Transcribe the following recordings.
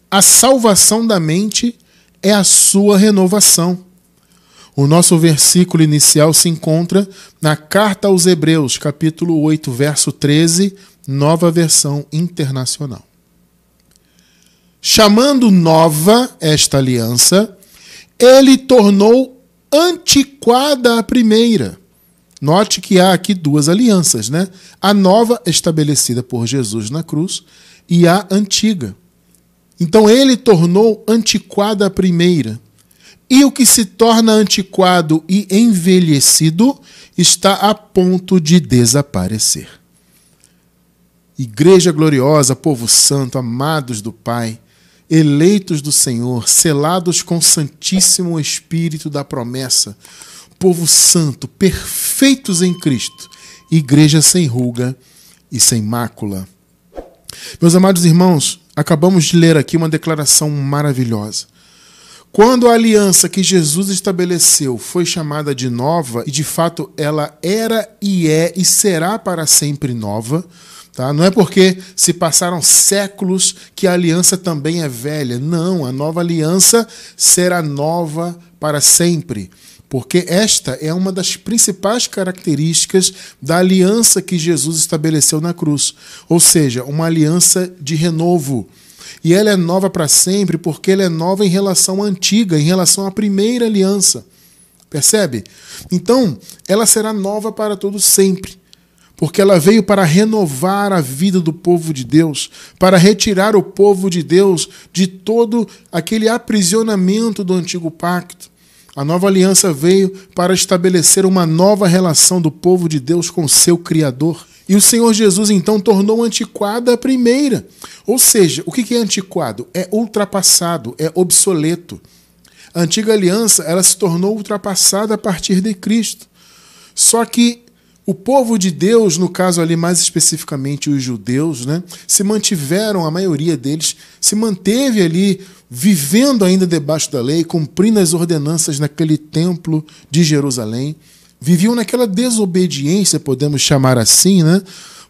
A salvação da mente é a sua renovação. O nosso versículo inicial se encontra na Carta aos Hebreus, capítulo 8, verso 13, Nova Versão Internacional. Chamando nova esta aliança, ele tornou antiquada a primeira. Note que há aqui duas alianças, né? A nova estabelecida por Jesus na cruz e a antiga. Então ele tornou antiquada a primeira. E o que se torna antiquado e envelhecido está a ponto de desaparecer. Igreja gloriosa, povo santo, amados do Pai, eleitos do Senhor, selados com o Santíssimo Espírito da promessa, povo santo, perfeitos em Cristo, igreja sem ruga e sem mácula. Meus amados irmãos, acabamos de ler aqui uma declaração maravilhosa. Quando a aliança que Jesus estabeleceu foi chamada de nova, e de fato ela era e é e será para sempre nova, tá? Não é porque se passaram séculos que a aliança também é velha. Não, a nova aliança será nova para sempre. Porque esta é uma das principais características da aliança que Jesus estabeleceu na cruz. Ou seja, uma aliança de renovo. E ela é nova para sempre porque ela é nova em relação à antiga, em relação à primeira aliança. Percebe? Então, ela será nova para todo sempre. Porque ela veio para renovar a vida do povo de Deus, para retirar o povo de Deus de todo aquele aprisionamento do antigo pacto. A nova aliança veio para estabelecer uma nova relação do povo de Deus com seu Criador. E o Senhor Jesus, então, tornou antiquada a primeira. Ou seja, o que é antiquado? É ultrapassado, é obsoleto. A antiga aliança, ela se tornou ultrapassada a partir de Cristo. Só que o povo de Deus, no caso ali mais especificamente os judeus, né, se mantiveram, a maioria deles, se manteve ali vivendo ainda debaixo da lei, cumprindo as ordenanças naquele templo de Jerusalém. Viviam naquela desobediência, podemos chamar assim, né?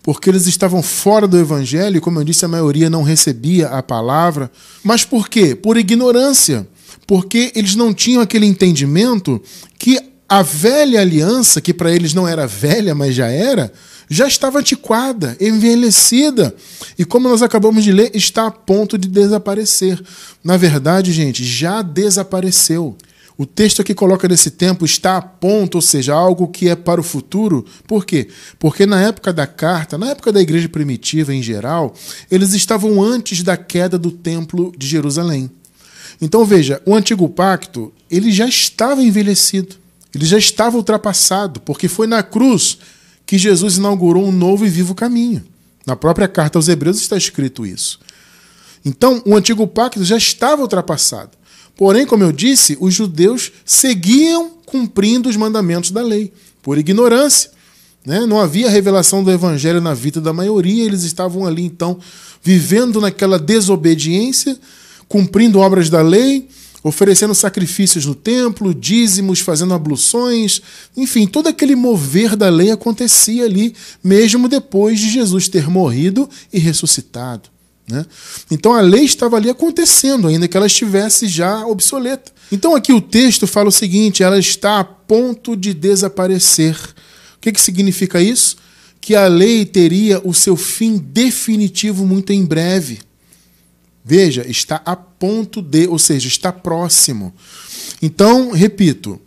Porque eles estavam fora do evangelho, e como eu disse, a maioria não recebia a palavra. Mas por quê? Por ignorância. Porque eles não tinham aquele entendimento que a velha aliança, que para eles não era velha, mas já estava antiquada, envelhecida. E como nós acabamos de ler, está a ponto de desaparecer. Na verdade, gente, já desapareceu. O texto aqui coloca nesse tempo está a ponto, ou seja, algo que é para o futuro. Por quê? Porque na época da carta, na época da igreja primitiva em geral, eles estavam antes da queda do templo de Jerusalém. Então veja, o antigo pacto, ele já estava envelhecido, ele já estava ultrapassado, porque foi na cruz que Jesus inaugurou um novo e vivo caminho. Na própria carta aos Hebreus está escrito isso. Então, o antigo pacto já estava ultrapassado. Porém, como eu disse, os judeus seguiam cumprindo os mandamentos da lei, por ignorância, né? Não havia revelação do evangelho na vida da maioria, eles estavam ali, então, vivendo naquela desobediência, cumprindo obras da lei, oferecendo sacrifícios no templo, dízimos, fazendo abluções, enfim, todo aquele mover da lei acontecia ali, mesmo depois de Jesus ter morrido e ressuscitado. Né? Então a lei estava ali acontecendo, ainda que ela estivesse já obsoleta. Então aqui o texto fala o seguinte: ela está a ponto de desaparecer. O que significa isso? Que a lei teria o seu fim definitivo muito em breve. Veja, está a ponto de, ou seja, está próximo. Então, repito,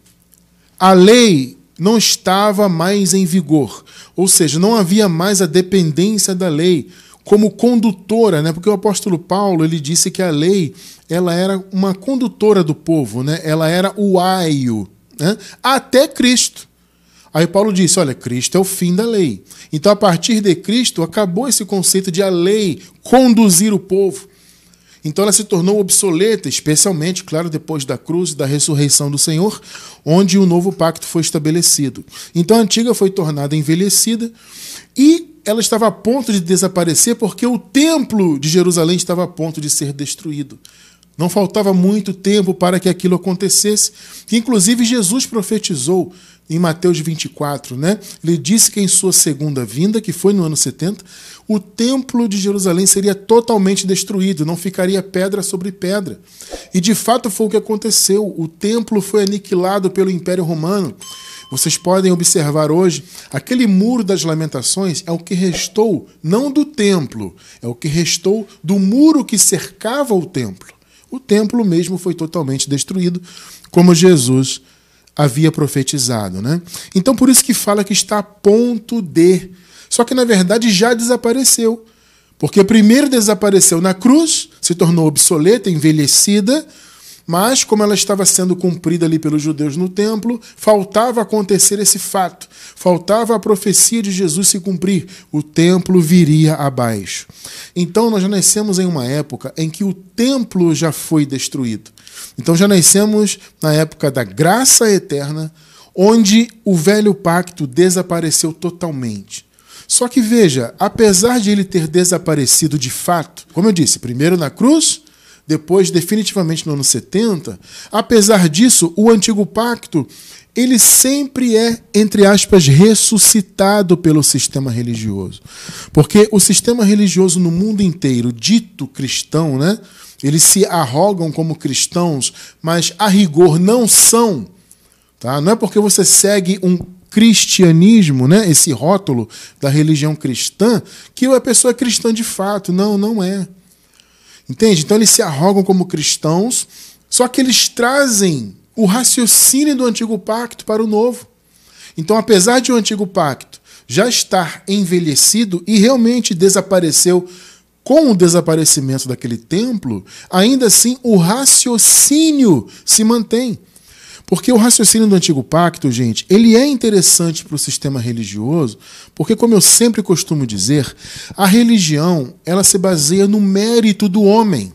a lei não estava mais em vigor, ou seja, não havia mais a dependência da lei como condutora, né? Porque o apóstolo Paulo, ele disse que a lei, ela era uma condutora do povo, né? Ela era o aio, né? Até Cristo. Aí Paulo disse, olha, Cristo é o fim da lei. Então, a partir de Cristo, acabou esse conceito de a lei conduzir o povo. Então ela se tornou obsoleta, especialmente, claro, depois da cruz e da ressurreição do Senhor, onde o novo pacto foi estabelecido. Então a antiga foi tornada envelhecida e ela estava a ponto de desaparecer porque o templo de Jerusalém estava a ponto de ser destruído. Não faltava muito tempo para que aquilo acontecesse. Inclusive Jesus profetizou em Mateus 24, né? Ele disse que em sua segunda vinda, que foi no ano 70, o templo de Jerusalém seria totalmente destruído, não ficaria pedra sobre pedra. E de fato foi o que aconteceu. O templo foi aniquilado pelo Império Romano. Vocês podem observar hoje, aquele muro das lamentações é o que restou, não do templo, é o que restou do muro que cercava o templo. O templo mesmo foi totalmente destruído, como Jesus havia profetizado, né? Então por isso que fala que está a ponto de. Só que na verdade já desapareceu. Porque primeiro desapareceu na cruz, se tornou obsoleta, envelhecida, mas como ela estava sendo cumprida ali pelos judeus no templo, faltava acontecer esse fato. Faltava a profecia de Jesus se cumprir. O templo viria abaixo. Então nós já nascemos em uma época em que o templo já foi destruído. Então já nascemos na época da graça eterna, onde o velho pacto desapareceu totalmente. Só que veja, apesar de ele ter desaparecido de fato, como eu disse, primeiro na cruz, depois definitivamente no ano 70, apesar disso, o antigo pacto, ele sempre é, entre aspas, ressuscitado pelo sistema religioso. Porque o sistema religioso no mundo inteiro, dito cristão, né? Eles se arrogam como cristãos, mas a rigor não são. Tá? Não é porque você segue um cristianismo, né? Esse rótulo da religião cristã, que a pessoa é cristã de fato. Não, não é. Entende? Então eles se arrogam como cristãos, só que eles trazem o raciocínio do antigo pacto para o novo. Então, apesar de o antigo pacto já estar envelhecido e realmente desapareceu com o desaparecimento daquele templo, ainda assim o raciocínio se mantém. Porque o raciocínio do antigo pacto, gente, ele é interessante para o sistema religioso, porque, como eu sempre costumo dizer, a religião ela se baseia no mérito do homem.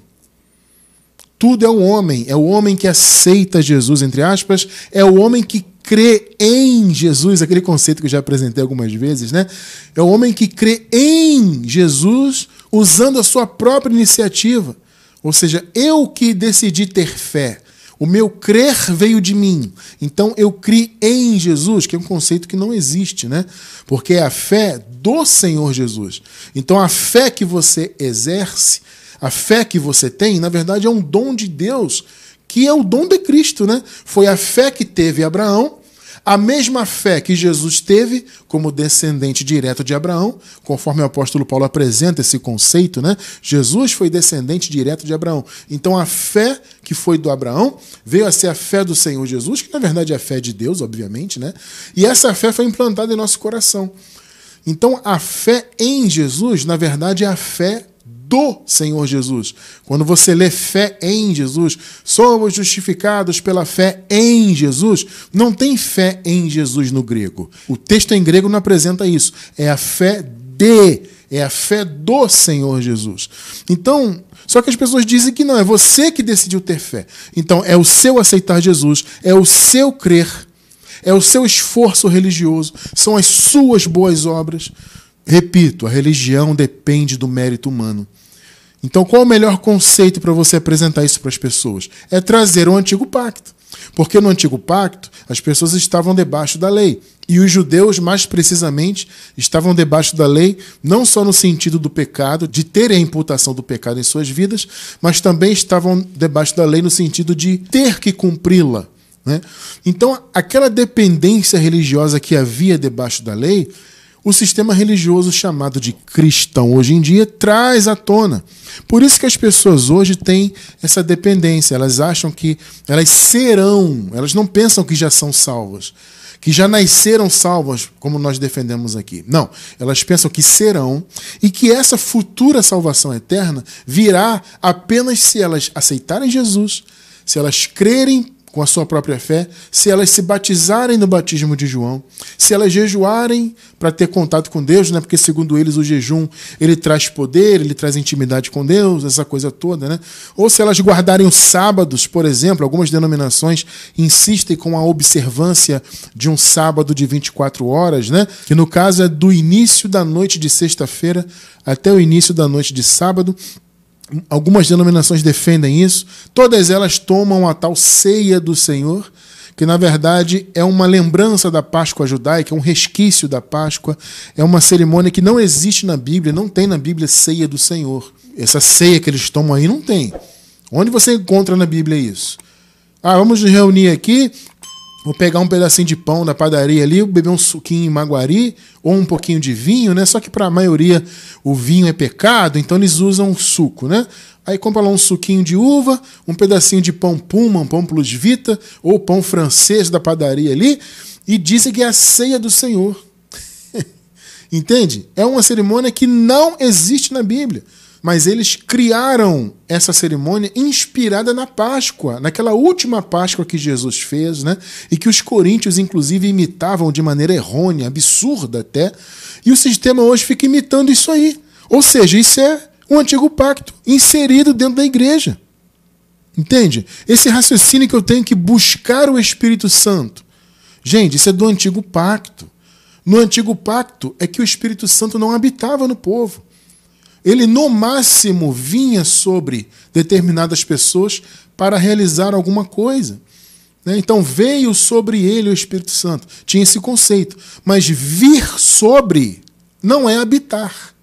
Tudo é o homem que aceita Jesus, entre aspas, é o homem que crê em Jesus, aquele conceito que eu já apresentei algumas vezes, né? É o homem que crê em Jesus usando a sua própria iniciativa. Ou seja, eu que decidi ter fé. O meu crer veio de mim. Então eu criei em Jesus, que é um conceito que não existe, né? Porque é a fé do Senhor Jesus. Então a fé que você exerce, a fé que você tem, na verdade é um dom de Deus, que é o dom de Cristo, né? Foi a fé que teve Abraão, a mesma fé que Jesus teve como descendente direto de Abraão, conforme o apóstolo Paulo apresenta esse conceito, né? Jesus foi descendente direto de Abraão. Então a fé que foi do Abraão veio a ser a fé do Senhor Jesus, que na verdade é a fé de Deus, obviamente, né? E essa fé foi implantada em nosso coração. Então a fé em Jesus, na verdade, é a fé do Senhor Jesus. Quando você lê fé em Jesus, somos justificados pela fé em Jesus, não tem fé em Jesus no grego. O texto em grego não apresenta isso. É a fé do Senhor Jesus. Então, só que as pessoas dizem que não, é você que decidiu ter fé. Então, é o seu aceitar Jesus, é o seu crer, é o seu esforço religioso, são as suas boas obras. Repito, a religião depende do mérito humano. Então, qual o melhor conceito para você apresentar isso para as pessoas? É trazer o antigo pacto. Porque no antigo pacto, as pessoas estavam debaixo da lei. E os judeus, mais precisamente, estavam debaixo da lei, não só no sentido do pecado, de terem a imputação do pecado em suas vidas, mas também estavam debaixo da lei no sentido de ter que cumpri-la, né? Então, aquela dependência religiosa que havia debaixo da lei, o sistema religioso chamado de cristão hoje em dia traz à tona. Por isso que as pessoas hoje têm essa dependência. Elas acham que elas serão, elas não pensam que já são salvas, que já nasceram salvas, como nós defendemos aqui. Não, elas pensam que serão e que essa futura salvação eterna virá apenas se elas aceitarem Jesus, se elas crerem com a sua própria fé, se elas se batizarem no batismo de João, se elas jejuarem para ter contato com Deus, né? Porque segundo eles o jejum ele traz poder, ele traz intimidade com Deus, essa coisa toda, né? Ou se elas guardarem os sábados, por exemplo, algumas denominações insistem com a observância de um sábado de 24 horas, né? Que no caso é do início da noite de sexta-feira até o início da noite de sábado. Algumas denominações defendem isso. Todas elas tomam a tal ceia do Senhor, que na verdade é uma lembrança da Páscoa judaica, é um resquício da Páscoa, é uma cerimônia que não existe na Bíblia, não tem na Bíblia ceia do Senhor. Essa ceia que eles tomam aí não tem. Onde você encontra na Bíblia isso? Vamos nos reunir aqui, vou pegar um pedacinho de pão da padaria ali, beber um suquinho em Maguari, ou um pouquinho de vinho, né? Só que para a maioria o vinho é pecado, então eles usam suco, né? Aí compra lá um suquinho de uva, um pedacinho de pão Puma, um pão Plus Vita, ou pão francês da padaria ali, e dizem que é a ceia do Senhor. Entende? É uma cerimônia que não existe na Bíblia. Mas eles criaram essa cerimônia inspirada na Páscoa, naquela última Páscoa que Jesus fez, né? E que os coríntios, inclusive, imitavam de maneira errônea, absurda até. E o sistema hoje fica imitando isso aí. Ou seja, isso é o antigo pacto inserido dentro da igreja. Entende? Esse raciocínio que eu tenho que buscar o Espírito Santo. Gente, isso é do antigo pacto. No antigo pacto é que o Espírito Santo não habitava no povo. Ele, no máximo, vinha sobre determinadas pessoas para realizar alguma coisa. Então, veio sobre ele o Espírito Santo. Tinha esse conceito. Mas vir sobre não é habitar.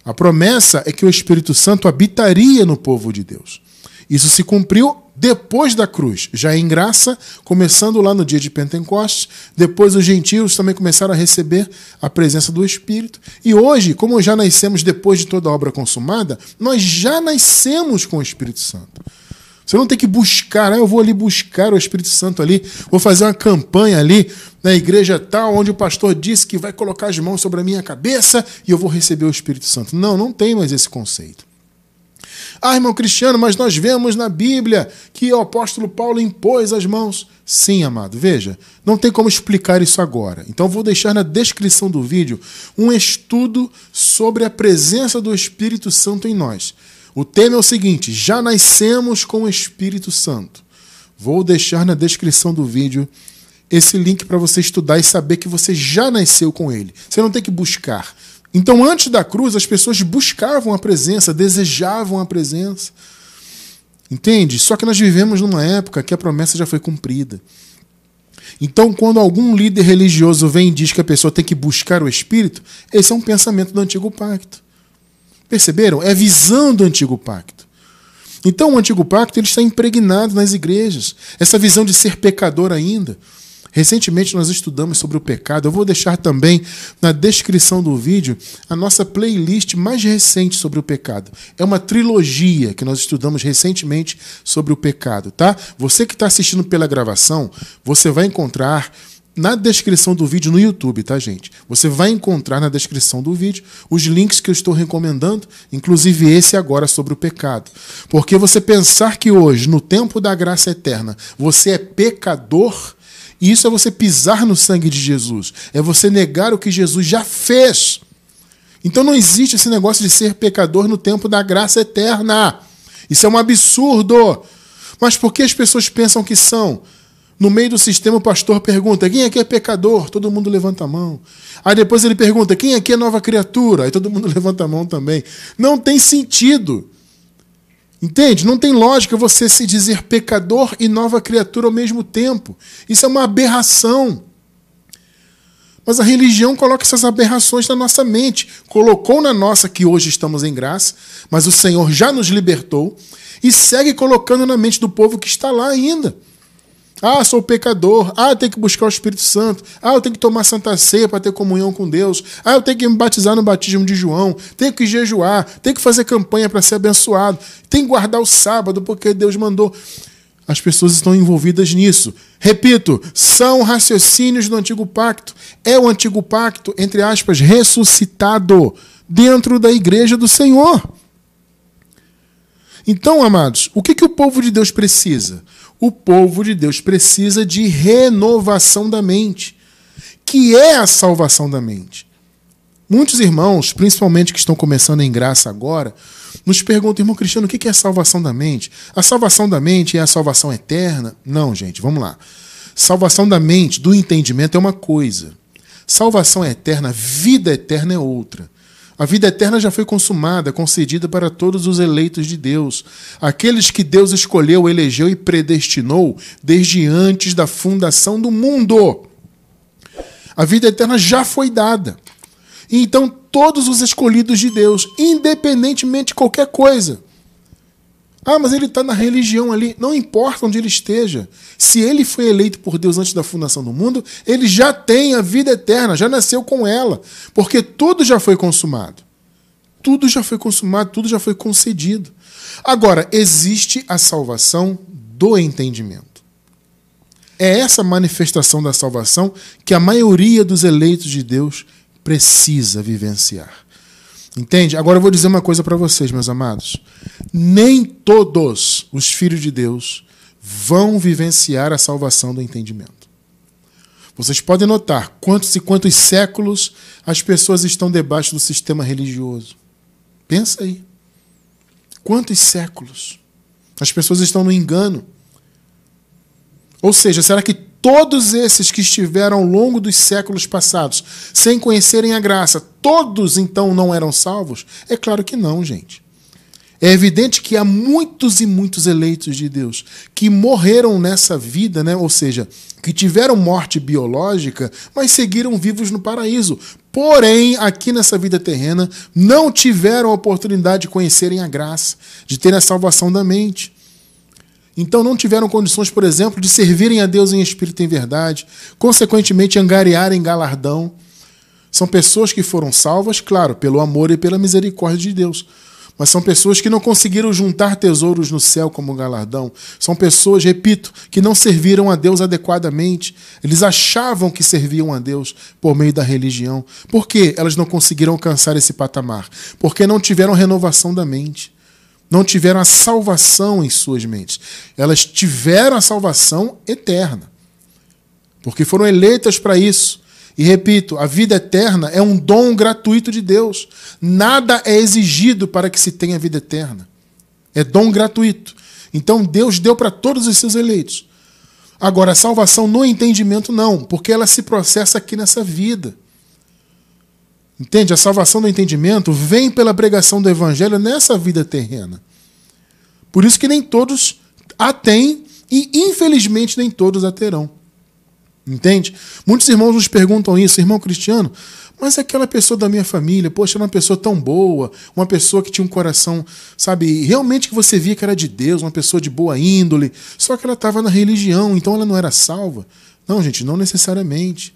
A promessa é que o Espírito Santo habitaria no povo de Deus. Isso se cumpriu depois da cruz, já em graça, começando lá no dia de Pentecostes. Depois os gentios também começaram a receber a presença do Espírito. E hoje, como já nascemos depois de toda a obra consumada, nós já nascemos com o Espírito Santo. Você não tem que buscar, eu vou ali buscar o Espírito Santo ali, vou fazer uma campanha ali na igreja tal, onde o pastor disse que vai colocar as mãos sobre a minha cabeça e eu vou receber o Espírito Santo. Não, não tem mais esse conceito. Irmão Cristiano, mas nós vemos na Bíblia que o apóstolo Paulo impôs as mãos. Sim, amado, veja, não tem como explicar isso agora. Então vou deixar na descrição do vídeo um estudo sobre a presença do Espírito Santo em nós. O tema é o seguinte: já nascemos com o Espírito Santo. Vou deixar na descrição do vídeo esse link para você estudar e saber que você já nasceu com ele. Você não tem que buscar. Então, antes da cruz, as pessoas buscavam a presença, desejavam a presença. Entende? Só que nós vivemos numa época que a promessa já foi cumprida. Então, quando algum líder religioso vem e diz que a pessoa tem que buscar o Espírito, esse é um pensamento do Antigo Pacto. Perceberam? É a visão do Antigo Pacto. Então, o Antigo Pacto ele está impregnado nas igrejas. Essa visão de ser pecador ainda. Recentemente nós estudamos sobre o pecado. Eu vou deixar também na descrição do vídeo a nossa playlist mais recente sobre o pecado. É uma trilogia que nós estudamos recentemente sobre o pecado, tá? Você que está assistindo pela gravação, você vai encontrar na descrição do vídeo no YouTube, tá, gente? Você vai encontrar na descrição do vídeo os links que eu estou recomendando, inclusive esse agora sobre o pecado. Porque você pensar que hoje, no tempo da graça eterna, você é pecador, isso é você pisar no sangue de Jesus. É você negar o que Jesus já fez. Então não existe esse negócio de ser pecador no tempo da graça eterna. Isso é um absurdo. Mas por que as pessoas pensam que são? No meio do sistema o pastor pergunta: quem aqui é pecador? Todo mundo levanta a mão. Aí depois ele pergunta: quem aqui é nova criatura? Aí todo mundo levanta a mão também. Não tem sentido. Entende? Não tem lógica você se dizer pecador e nova criatura ao mesmo tempo. Isso é uma aberração. Mas a religião coloca essas aberrações na nossa mente. Colocou na nossa que hoje estamos em graça, mas o Senhor já nos libertou e segue colocando na mente do povo que está lá ainda. Sou pecador. Eu tenho que buscar o Espírito Santo. Eu tenho que tomar Santa Ceia para ter comunhão com Deus. Eu tenho que me batizar no batismo de João. Tenho que jejuar. Tenho que fazer campanha para ser abençoado. Tenho que guardar o sábado porque Deus mandou. As pessoas estão envolvidas nisso. Repito, são raciocínios do Antigo Pacto. É o Antigo Pacto, entre aspas, ressuscitado dentro da igreja do Senhor. Então, amados, o que o povo de Deus precisa? O povo de Deus precisa de renovação da mente, que é a salvação da mente. Muitos irmãos, principalmente que estão começando em graça agora, nos perguntam: irmão Cristiano, o que é a salvação da mente? A salvação da mente é a salvação eterna? Não, gente, vamos lá. Salvação da mente, do entendimento, é uma coisa. Salvação eterna, vida eterna é outra. A vida eterna já foi consumada, concedida para todos os eleitos de Deus, aqueles que Deus escolheu, elegeu e predestinou desde antes da fundação do mundo. A vida eterna já foi dada. Então, todos os escolhidos de Deus, independentemente de qualquer coisa. Ah, mas ele está na religião ali. Não importa onde ele esteja. Se ele foi eleito por Deus antes da fundação do mundo, ele já tem a vida eterna, já nasceu com ela. Porque tudo já foi consumado. Tudo já foi consumado, tudo já foi concedido. Agora, existe a salvação do entendimento. É essa manifestação da salvação que a maioria dos eleitos de Deus precisa vivenciar. Entende? Agora eu vou dizer uma coisa para vocês, meus amados. Nem todos os filhos de Deus vão vivenciar a salvação do entendimento. Vocês podem notar quantos e quantos séculos as pessoas estão debaixo do sistema religioso. Pensa aí. Quantos séculos? As pessoas estão no engano. Ou seja, será que todos esses que estiveram ao longo dos séculos passados, sem conhecerem a graça, todos então não eram salvos? É claro que não, gente. É evidente que há muitos e muitos eleitos de Deus que morreram nessa vida, né? Ou seja, que tiveram morte biológica, mas seguiram vivos no paraíso. Porém, aqui nessa vida terrena, não tiveram a oportunidade de conhecerem a graça, de terem a salvação da mente. Então não tiveram condições, por exemplo, de servirem a Deus em espírito e em verdade, consequentemente angariarem galardão. São pessoas que foram salvas, claro, pelo amor e pela misericórdia de Deus. Mas são pessoas que não conseguiram juntar tesouros no céu como galardão. São pessoas, repito, que não serviram a Deus adequadamente. Eles achavam que serviam a Deus por meio da religião. Por que elas não conseguiram alcançar esse patamar? Porque não tiveram renovação da mente. Não tiveram a salvação em suas mentes. Elas tiveram a salvação eterna. Porque foram eleitas para isso. E repito, a vida eterna é um dom gratuito de Deus. Nada é exigido para que se tenha vida eterna. É dom gratuito. Então Deus deu para todos os seus eleitos. Agora, a salvação no entendimento não, porque ela se processa aqui nessa vida. Entende? A salvação do entendimento vem pela pregação do evangelho nessa vida terrena. Por isso que nem todos a têm e, infelizmente, nem todos a terão. Entende? Muitos irmãos nos perguntam isso, irmão Cristiano, mas aquela pessoa da minha família, poxa, era uma pessoa tão boa, uma pessoa que tinha um coração, sabe, realmente que você via que era de Deus, uma pessoa de boa índole, só que ela estava na religião, então ela não era salva. Não, gente, não necessariamente.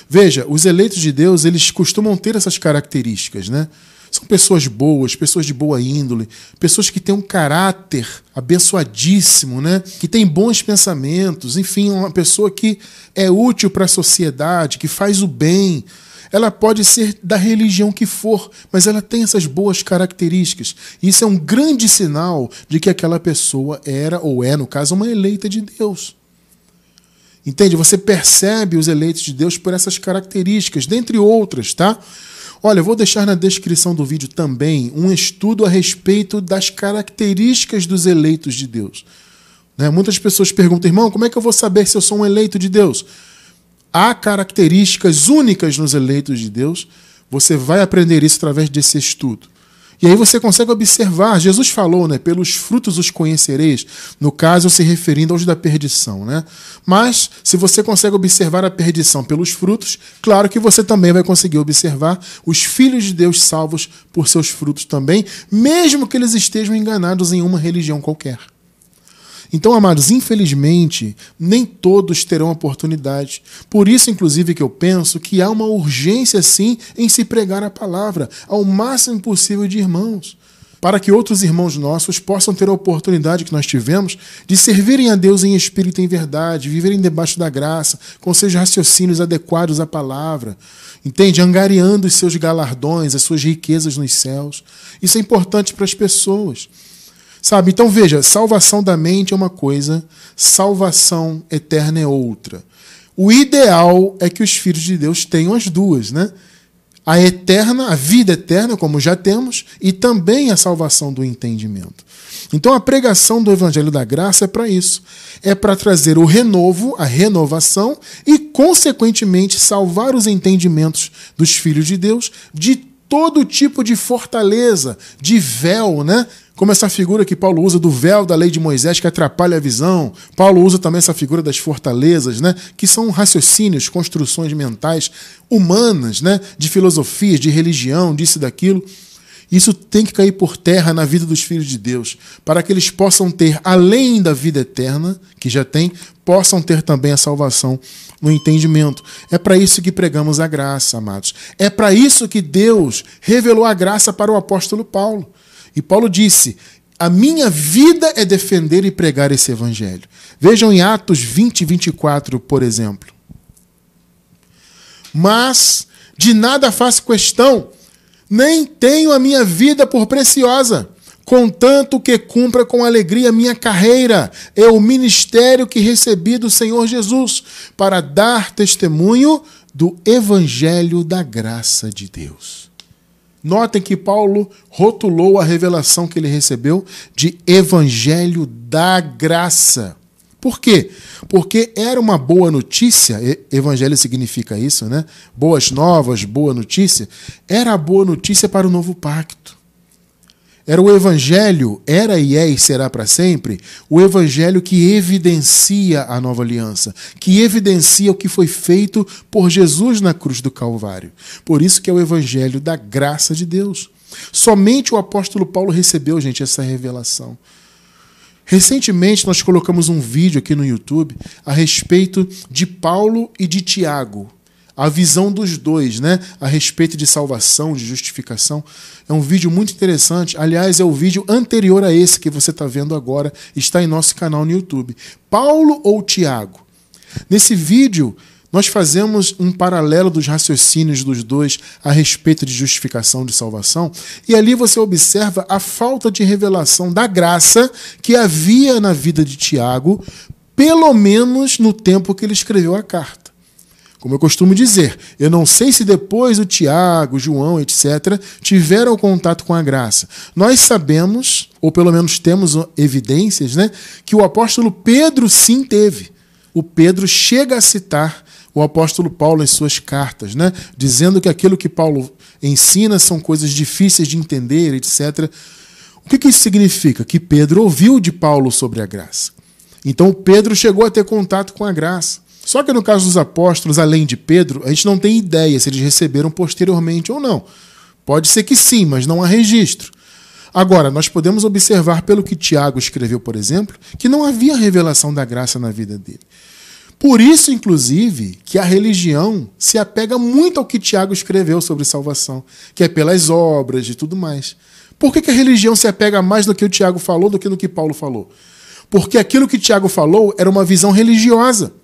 Veja, os eleitos de Deus, eles costumam ter essas características, né? São pessoas boas, pessoas de boa índole, pessoas que têm um caráter abençoadíssimo, né? Que tem bons pensamentos, enfim, uma pessoa que é útil para a sociedade, que faz o bem. Ela pode ser da religião que for, mas ela tem essas boas características. Isso é um grande sinal de que aquela pessoa era, ou é, no caso, uma eleita de Deus. Entende? Você percebe os eleitos de Deus por essas características, dentre outras, tá? Olha, eu vou deixar na descrição do vídeo também um estudo a respeito das características dos eleitos de Deus. Né? Muitas pessoas perguntam, irmão, como é que eu vou saber se eu sou um eleito de Deus? Há características únicas nos eleitos de Deus. Você vai aprender isso através desse estudo. E aí você consegue observar, Jesus falou, né, pelos frutos os conhecereis, no caso se referindo aos da perdição, né? Mas se você consegue observar a perdição pelos frutos, claro que você também vai conseguir observar os filhos de Deus salvos por seus frutos também, mesmo que eles estejam enganados em uma religião qualquer. Então, amados, infelizmente, nem todos terão oportunidade. Por isso, inclusive, que eu penso que há uma urgência, sim, em se pregar a palavra ao máximo possível de irmãos, para que outros irmãos nossos possam ter a oportunidade que nós tivemos de servirem a Deus em espírito e em verdade, viverem debaixo da graça, com seus raciocínios adequados à palavra, entende? Angariando os seus galardões, as suas riquezas nos céus. Isso é importante para as pessoas. Sabe? Então veja, salvação da mente é uma coisa, salvação eterna é outra. O ideal é que os filhos de Deus tenham as duas, né? A eterna, a vida eterna, como já temos, e também a salvação do entendimento. Então a pregação do Evangelho da Graça é para isso. É para trazer o renovo, a renovação e, consequentemente, salvar os entendimentos dos filhos de Deus de todo tipo de fortaleza, de véu, né? Como essa figura que Paulo usa do véu da lei de Moisés que atrapalha a visão. Paulo usa também essa figura das fortalezas, né? Que são raciocínios, construções mentais humanas, né? De filosofias, de religião, disso e daquilo. Isso tem que cair por terra na vida dos filhos de Deus, para que eles possam ter, além da vida eterna, que já tem, possam ter também a salvação no entendimento. É para isso que pregamos a graça, amados. É para isso que Deus revelou a graça para o apóstolo Paulo. E Paulo disse: a minha vida é defender e pregar esse evangelho. Vejam em Atos 20, 24, por exemplo. Mas de nada faço questão, nem tenho a minha vida por preciosa, contanto que cumpra com alegria minha carreira e o ministério que recebi do Senhor Jesus, para dar testemunho do evangelho da graça de Deus. Notem que Paulo rotulou a revelação que ele recebeu de evangelho da graça. Por quê? Porque era uma boa notícia, evangelho significa isso, né? Boas novas, boa notícia. Era a boa notícia para o novo pacto. Era o evangelho, era e é e será para sempre, o evangelho que evidencia a nova aliança, que evidencia o que foi feito por Jesus na cruz do Calvário. Por isso que é o evangelho da graça de Deus. Somente o apóstolo Paulo recebeu, gente, essa revelação. Recentemente nós colocamos um vídeo aqui no YouTube a respeito de Paulo e de Tiago. A visão dos dois, né? A respeito de salvação, de justificação. É um vídeo muito interessante. Aliás, é o vídeo anterior a esse que você está vendo agora. Está em nosso canal no YouTube. Paulo ou Tiago? Nesse vídeo, nós fazemos um paralelo dos raciocínios dos dois a respeito de justificação, de salvação. E ali você observa a falta de revelação da graça que havia na vida de Tiago, pelo menos no tempo que ele escreveu a carta. Como eu costumo dizer, eu não sei se depois o Tiago, João, etc., tiveram contato com a graça. Nós sabemos, ou pelo menos temos evidências, né, que o apóstolo Pedro sim teve. O Pedro chega a citar o apóstolo Paulo em suas cartas, né, dizendo que aquilo que Paulo ensina são coisas difíceis de entender, etc. O que isso significa? Que Pedro ouviu de Paulo sobre a graça. Então Pedro chegou a ter contato com a graça. Só que no caso dos apóstolos, além de Pedro, a gente não tem ideia se eles receberam posteriormente ou não. Pode ser que sim, mas não há registro. Agora, nós podemos observar pelo que Tiago escreveu, por exemplo, que não havia revelação da graça na vida dele. Por isso, inclusive, que a religião se apega muito ao que Tiago escreveu sobre salvação, que é pelas obras e tudo mais. Por que a religião se apega mais no que o Tiago falou do que no que Paulo falou? Porque aquilo que Tiago falou era uma visão religiosa.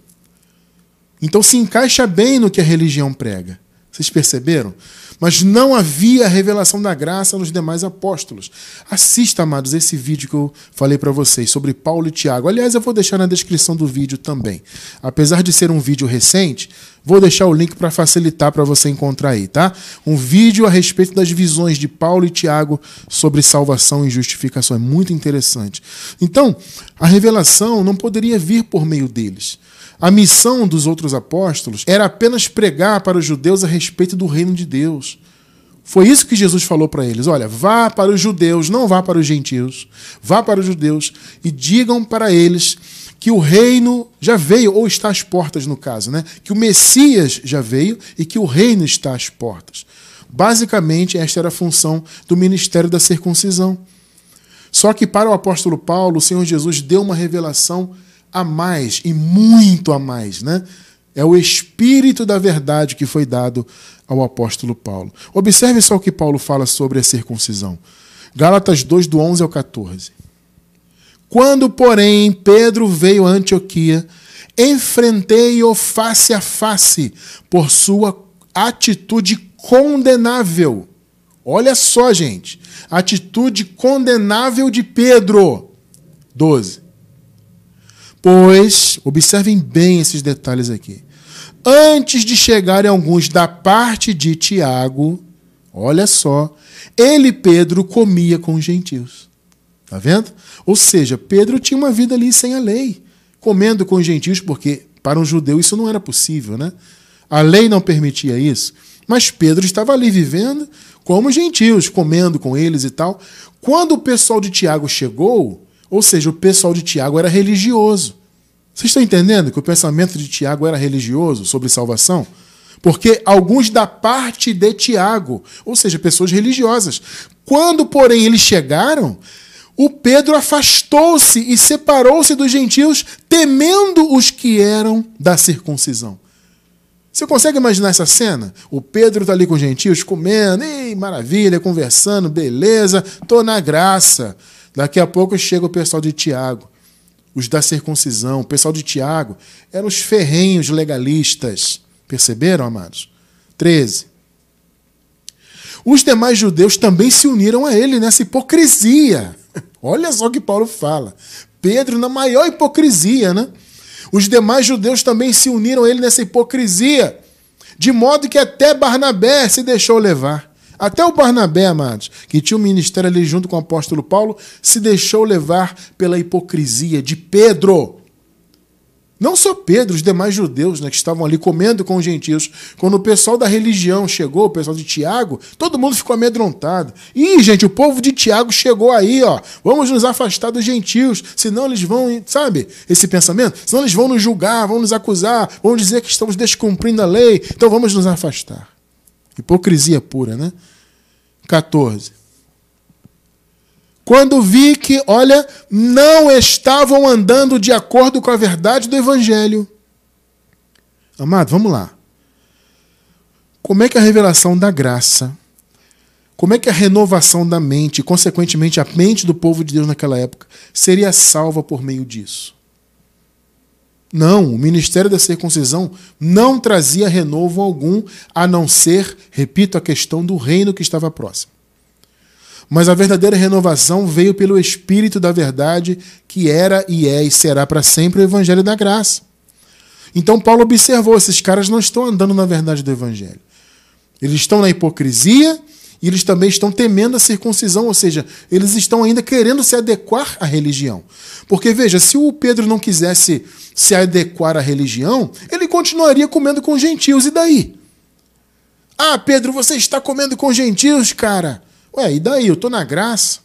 Então se encaixa bem no que a religião prega. Vocês perceberam? Mas não havia revelação da graça nos demais apóstolos. Assista, amados, esse vídeo que eu falei para vocês sobre Paulo e Tiago. Aliás, eu vou deixar na descrição do vídeo também. Apesar de ser um vídeo recente, vou deixar o link para facilitar para você encontrar aí, tá? Um vídeo a respeito das visões de Paulo e Tiago sobre salvação e justificação. É muito interessante. Então, a revelação não poderia vir por meio deles. A missão dos outros apóstolos era apenas pregar para os judeus a respeito do reino de Deus. Foi isso que Jesus falou para eles. Olha, vá para os judeus, não vá para os gentios. Vá para os judeus e digam para eles que o reino já veio, ou está às portas no caso, né? Que o Messias já veio e que o reino está às portas. Basicamente, esta era a função do ministério da circuncisão. Só que para o apóstolo Paulo, o Senhor Jesus deu uma revelação a mais, e muito a mais, né? É o Espírito da verdade que foi dado ao apóstolo Paulo. Observe só o que Paulo fala sobre a circuncisão. Gálatas 2, do 11 ao 14. Quando, porém, Pedro veio a Antioquia, enfrentei-o face a face por sua atitude condenável. Olha só, gente. Atitude condenável de Pedro. 12. Pois, observem bem esses detalhes aqui. Antes de chegarem alguns da parte de Tiago, olha só, ele, Pedro, comia com os gentios. Está vendo? Ou seja, Pedro tinha uma vida ali sem a lei, comendo com os gentios, porque para um judeu isso não era possível, né? A lei não permitia isso. Mas Pedro estava ali vivendo como gentios, comendo com eles e tal. Quando o pessoal de Tiago chegou, ou seja, o pessoal de Tiago era religioso. Vocês estão entendendo que o pensamento de Tiago era religioso sobre salvação? Porque alguns da parte de Tiago, ou seja, pessoas religiosas. Quando, porém, eles chegaram, o Pedro afastou-se e separou-se dos gentios, temendo os que eram da circuncisão. Você consegue imaginar essa cena? O Pedro está ali com os gentios, comendo, maravilha, conversando, beleza, estou na graça. Daqui a pouco chega o pessoal de Tiago, os da circuncisão. O pessoal de Tiago eram os ferrenhos legalistas. Perceberam, amados? 13. Os demais judeus também se uniram a ele nessa hipocrisia. Olha só o que Paulo fala. Pedro na maior hipocrisia, né? Os demais judeus também se uniram a ele nessa hipocrisia, de modo que até Barnabé se deixou levar. Até o Barnabé, amados, que tinha um ministério ali junto com o apóstolo Paulo, se deixou levar pela hipocrisia de Pedro. Não só Pedro, os demais judeus, né, que estavam ali comendo com os gentios. Quando o pessoal da religião chegou, o pessoal de Tiago, todo mundo ficou amedrontado. Ih, gente, o povo de Tiago chegou aí, ó. Vamos nos afastar dos gentios, senão eles vão, sabe, esse pensamento? Senão eles vão nos julgar, vão nos acusar, vão dizer que estamos descumprindo a lei, então vamos nos afastar. Hipocrisia pura, né? 14. Quando vi que, olha, não estavam andando de acordo com a verdade do Evangelho. Amado, vamos lá. Como é que a revelação da graça, como é que a renovação da mente, e consequentemente a mente do povo de Deus naquela época, seria salva por meio disso? Não, o ministério da circuncisão não trazia renovo algum, a não ser, repito, a questão do reino que estava próximo. Mas a verdadeira renovação veio pelo Espírito da verdade, que era e é e será para sempre o Evangelho da graça. Então Paulo observou, esses caras não estão andando na verdade do Evangelho. Eles estão na hipocrisia e eles também estão temendo a circuncisão, ou seja, eles estão ainda querendo se adequar à religião. Porque, veja, se o Pedro não quisesse se adequar à religião, ele continuaria comendo com gentios, e daí? Ah, Pedro, você está comendo com gentios, cara. Ué, e daí? Eu estou na graça.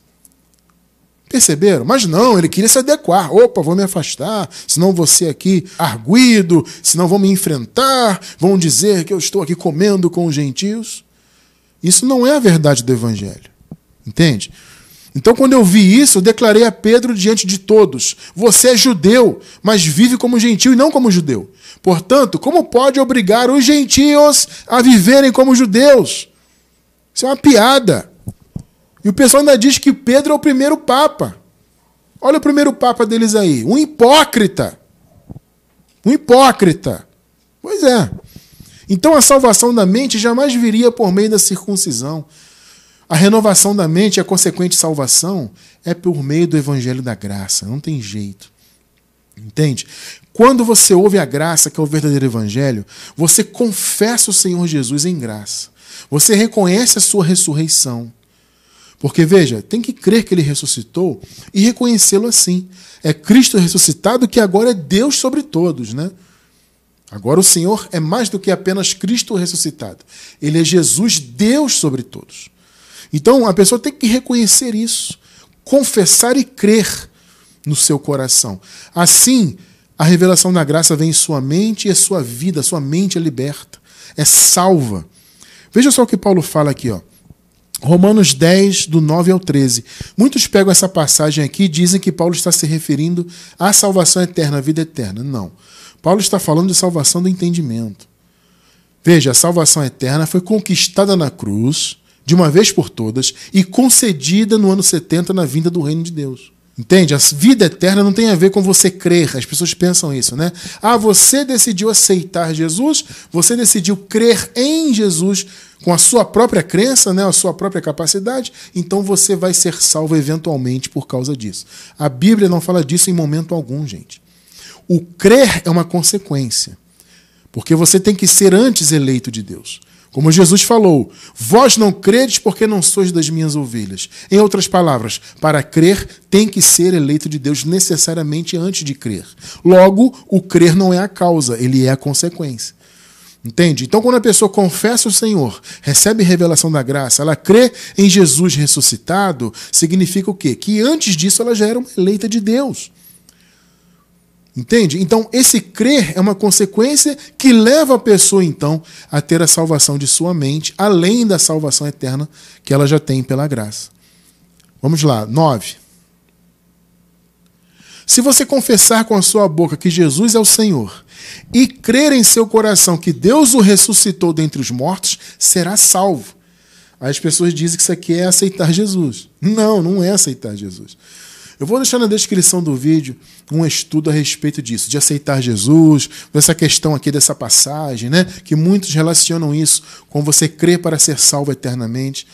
Perceberam? Mas não, ele queria se adequar. Opa, vou me afastar, senão vou ser aqui arguido, senão vão me enfrentar, vão dizer que eu estou aqui comendo com os gentios. Isso não é a verdade do Evangelho. Entende? Então, quando eu vi isso, eu declarei a Pedro diante de todos: você é judeu, mas vive como gentio e não como judeu. Portanto, como pode obrigar os gentios a viverem como judeus? Isso é uma piada. E o pessoal ainda diz que Pedro é o primeiro papa. Olha o primeiro papa deles aí. Um hipócrita. Um hipócrita. Pois é. Então a salvação da mente jamais viria por meio da circuncisão. A renovação da mente e a consequente salvação é por meio do Evangelho da graça. Não tem jeito. Entende? Quando você ouve a graça, que é o verdadeiro Evangelho, você confessa o Senhor Jesus em graça. Você reconhece a sua ressurreição. Porque, veja, tem que crer que ele ressuscitou e reconhecê-lo assim. É Cristo ressuscitado que agora é Deus sobre todos, né? Agora o Senhor é mais do que apenas Cristo ressuscitado. Ele é Jesus, Deus sobre todos. Então, a pessoa tem que reconhecer isso, confessar e crer no seu coração. Assim, a revelação da graça vem em sua mente e a sua vida, a sua mente é liberta, é salva. Veja só o que Paulo fala aqui, ó. Romanos 10, do 9 ao 13. Muitos pegam essa passagem aqui e dizem que Paulo está se referindo à salvação eterna, à vida eterna. Não. Paulo está falando de salvação do entendimento. Veja, a salvação eterna foi conquistada na cruz, de uma vez por todas, e concedida no ano 70 na vinda do reino de Deus. Entende? A vida eterna não tem a ver com você crer. As pessoas pensam isso, né? Ah, você decidiu aceitar Jesus, você decidiu crer em Jesus com a sua própria crença, né? A sua própria capacidade, então você vai ser salvo eventualmente por causa disso. A Bíblia não fala disso em momento algum, gente. O crer é uma consequência, porque você tem que ser antes eleito de Deus. Como Jesus falou, vós não credes porque não sois das minhas ovelhas. Em outras palavras, para crer tem que ser eleito de Deus necessariamente antes de crer. Logo, o crer não é a causa, ele é a consequência. Entende? Então, quando a pessoa confessa o Senhor, recebe revelação da graça, ela crê em Jesus ressuscitado, significa o quê? Que antes disso ela já era uma eleita de Deus. Entende? Então, esse crer é uma consequência que leva a pessoa, então, a ter a salvação de sua mente, além da salvação eterna que ela já tem pela graça. Vamos lá, 9. Se você confessar com a sua boca que Jesus é o Senhor e crer em seu coração que Deus o ressuscitou dentre os mortos, será salvo. Aí as pessoas dizem que isso aqui é aceitar Jesus. Não, não é aceitar Jesus. Eu vou deixar na descrição do vídeo um estudo a respeito disso, de aceitar Jesus, dessa questão aqui dessa passagem, né? Que muitos relacionam isso com você crer para ser salvo eternamente.